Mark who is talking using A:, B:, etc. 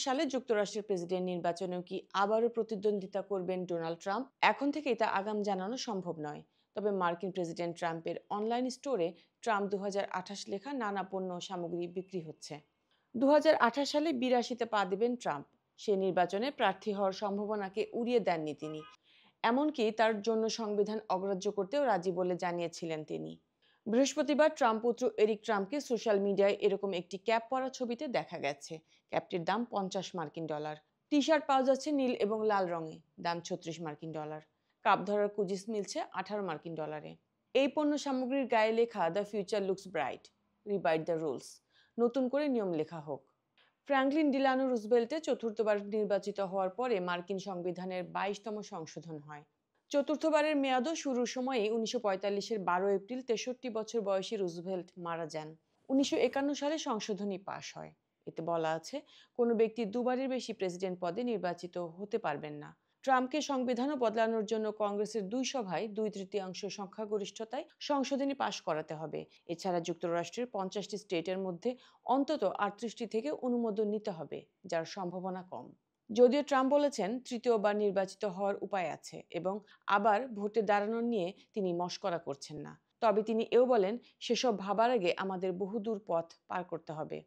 A: সালে যুক্তরাষ্ট্রের প্রেসিডেন্ট নির্বাচনেও কি আবারও প্রতিদ্বন্দ্বিতা করবেন ডোনাল্ড ট্রাম্প? এখন থেকেই তা আগাম জানানো সম্ভব নয়। তবে মার্কিন প্রেসিডেন্ট ট্রাম্পের অনলাইন স্টোরে ট্রাম্প 2028 লেখা নানা পণ্য ও সামগ্রী বিক্রি হচ্ছে। 2028 সালে 82-তে পা দেবেন ট্রাম্প। সে নির্বাচনে প্রার্থী হওয়ার সম্ভাবনাকে উড়িয়ে দেননি তিনি। এমনকি তার জন্য সংবিধান অগ্রাহ্য করতেও রাজি বলে জানিয়েছিলেন তিনি। বৃহস্পতিবার ট্রাম্প পুত্র এরিক ট্রাম্পকে সোশ্যাল মিডিয়ায় এরকম একটি ক্যাপ পরা ছবিতে দেখা গেছে। ক্যাপটির দাম $50 টি শার্ট পাওয়া যাচ্ছে নীল এবং লাল রঙে, দাম $36 কাপ ধরার কুজিস মিলছে $18 এই পণ্য সামগ্রীর গায়ে লেখা the future looks bright, rewrite the rules, নতুন করে নিয়ম লেখা হোক। ফ্র্যাঙ্কলিন ডিলানো রুজভেল্টে চতুর্থবার নির্বাচিত হওয়ার পরে মার্কিন সংবিধানের 22তম সংশোধন হয়। চতুর্থবারের মেয়াদও শুরুর সময়েই 1945-এর 12 এপ্রিল 63 বছর বয়সী রুজভেল্ট মারা যান। 1951 সালে সংশোধনী পাশ হয়। এতে বলা আছে, কোনো ব্যক্তি দুবারের বেশি প্রেসিডেন্ট পদে নির্বাচিত হতে পারবেন না। ট্রাম্পকে সংবিধানও বদলানোর জন্য কংগ্রেসের 2 সভায় 2/3 সংখ্যাগরিষ্ঠতায় সংশোধনী পাশ করাতে হবে। এছাড়া যুক্তরাষ্ট্রের 50টি স্টেটের মধ্যে অন্তত 38টি থেকে অনুমোদন নিতে হবে, যার সম্ভাবনা কম। যদিও ট্রাম্প বলেছেন তৃতীয়বার নির্বাচিত হওয়ার উপায় আছে এবং আবার ভোটে দাঁড়ানো নিয়ে তিনি মশকরা করছেন না। তবে তিনি এও বলেন, সেসব ভাবার আগে আমাদের বহুদূর পথ পার করতে হবে।